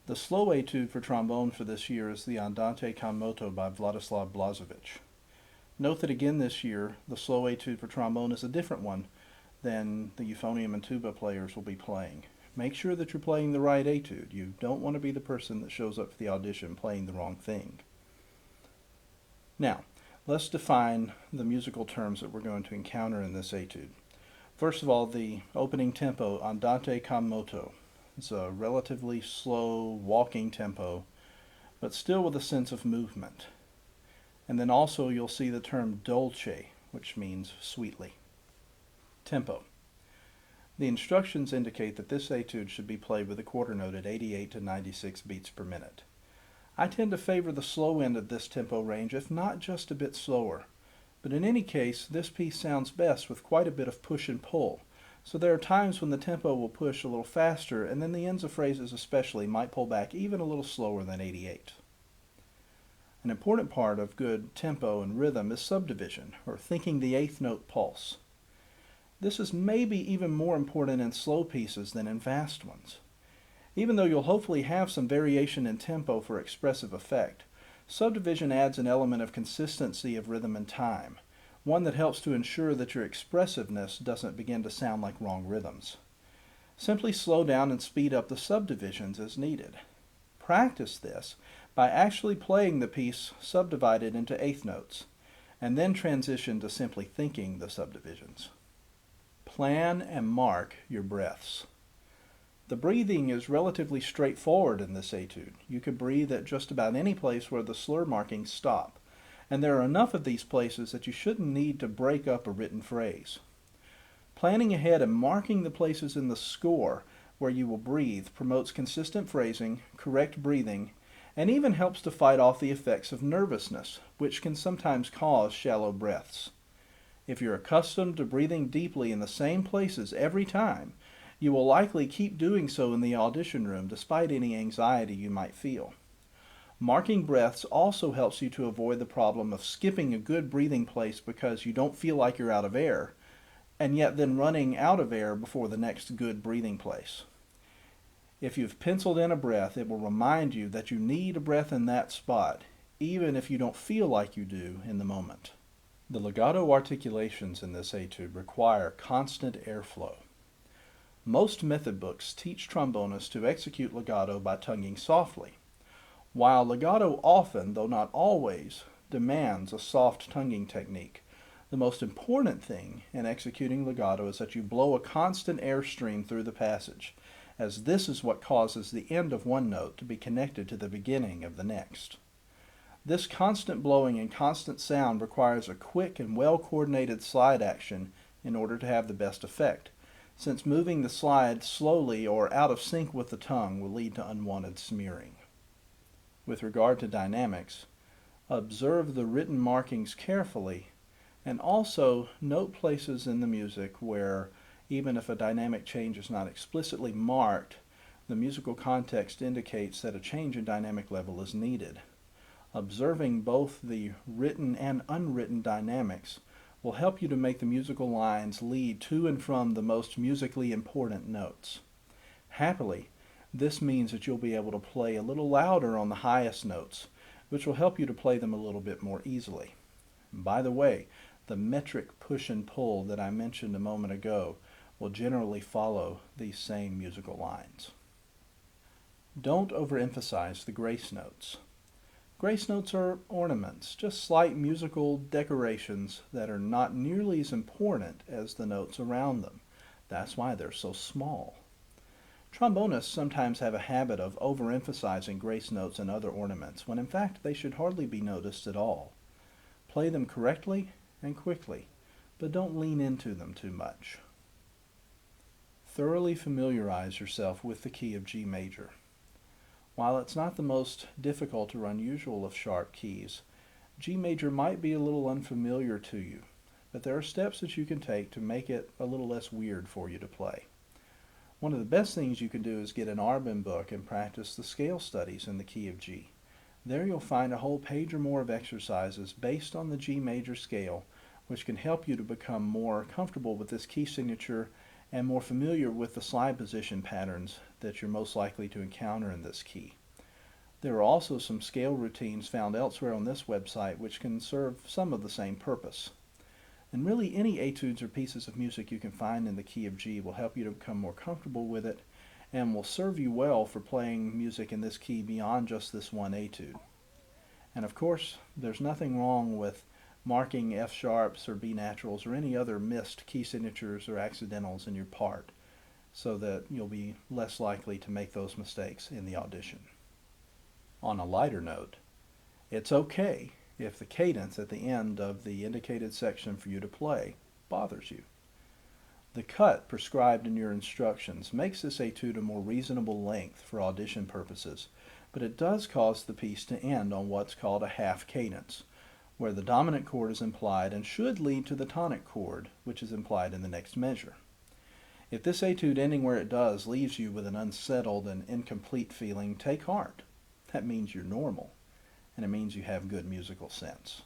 The slow etude for trombone for this year is the Andante con moto by Vladislav Blazhevich. Note that again this year, the slow etude for trombone is a different one than the euphonium and tuba players will be playing. Make sure that you're playing the right etude. You don't want to be the person that shows up for the audition playing the wrong thing. Now, let's define the musical terms that we're going to encounter in this etude. First of all, the opening tempo, Andante con moto. It's a relatively slow walking tempo, but still with a sense of movement. And then also you'll see the term dolce, which means sweetly. Tempo. The instructions indicate that this etude should be played with a quarter note at 88 to 96 beats per minute. I tend to favor the slow end of this tempo range, if not just a bit slower. But in any case, this piece sounds best with quite a bit of push and pull. So there are times when the tempo will push a little faster, and then the ends of phrases especially might pull back even a little slower than 88. An important part of good tempo and rhythm is subdivision, or thinking the eighth note pulse. This is maybe even more important in slow pieces than in fast ones. Even though you'll hopefully have some variation in tempo for expressive effect, subdivision adds an element of consistency of rhythm and time, one that helps to ensure that your expressiveness doesn't begin to sound like wrong rhythms. Simply slow down and speed up the subdivisions as needed. Practice this by actually playing the piece subdivided into eighth notes, and then transition to simply thinking the subdivisions. Plan and mark your breaths. The breathing is relatively straightforward in this etude. You can breathe at just about any place where the slur markings stop, and there are enough of these places that you shouldn't need to break up a written phrase. Planning ahead and marking the places in the score where you will breathe promotes consistent phrasing, correct breathing, and even helps to fight off the effects of nervousness, which can sometimes cause shallow breaths. If you're accustomed to breathing deeply in the same places every time, you will likely keep doing so in the audition room despite any anxiety you might feel. Marking breaths also helps you to avoid the problem of skipping a good breathing place because you don't feel like you're out of air, and yet then running out of air before the next good breathing place. If you've penciled in a breath, it will remind you that you need a breath in that spot, even if you don't feel like you do in the moment. The legato articulations in this etude require constant airflow. Most method books teach trombonists to execute legato by tonguing softly. While legato often, though not always, demands a soft tonguing technique, the most important thing in executing legato is that you blow a constant airstream through the passage, as this is what causes the end of one note to be connected to the beginning of the next. This constant blowing and constant sound requires a quick and well-coordinated slide action in order to have the best effect, since moving the slide slowly or out of sync with the tongue will lead to unwanted smearing. With regard to dynamics, observe the written markings carefully, and also note places in the music where, even if a dynamic change is not explicitly marked, the musical context indicates that a change in dynamic level is needed. Observing both the written and unwritten dynamics will help you to make the musical lines lead to and from the most musically important notes. Happily, this means that you'll be able to play a little louder on the highest notes, which will help you to play them a little bit more easily. By the way, the metric push and pull that I mentioned a moment ago will generally follow these same musical lines. Don't overemphasize the grace notes. Grace notes are ornaments, just slight musical decorations that are not nearly as important as the notes around them. That's why they're so small. Trombonists sometimes have a habit of overemphasizing grace notes and other ornaments, when in fact they should hardly be noticed at all. Play them correctly and quickly, but don't lean into them too much. Thoroughly familiarize yourself with the key of G major. While it's not the most difficult or unusual of sharp keys, G major might be a little unfamiliar to you, but there are steps that you can take to make it a little less weird for you to play. One of the best things you can do is get an Arbin book and practice the scale studies in the key of G. There you'll find a whole page or more of exercises based on the G major scale, which can help you to become more comfortable with this key signature and more familiar with the slide position patterns that you're most likely to encounter in this key. There are also some scale routines found elsewhere on this website which can serve some of the same purpose. And really any etudes or pieces of music you can find in the key of G will help you to become more comfortable with it and will serve you well for playing music in this key beyond just this one etude. And of course, there's nothing wrong with marking F sharps or B naturals or any other missed key signatures or accidentals in your part so that you'll be less likely to make those mistakes in the audition. On a lighter note, it's okay if the cadence at the end of the indicated section for you to play bothers you. The cut prescribed in your instructions makes this etude a more reasonable length for audition purposes, but it does cause the piece to end on what's called a half cadence, where the dominant chord is implied and should lead to the tonic chord, which is implied in the next measure. If this etude ending where it does leaves you with an unsettled and incomplete feeling, take heart. That means you're normal, and it means you have good musical sense.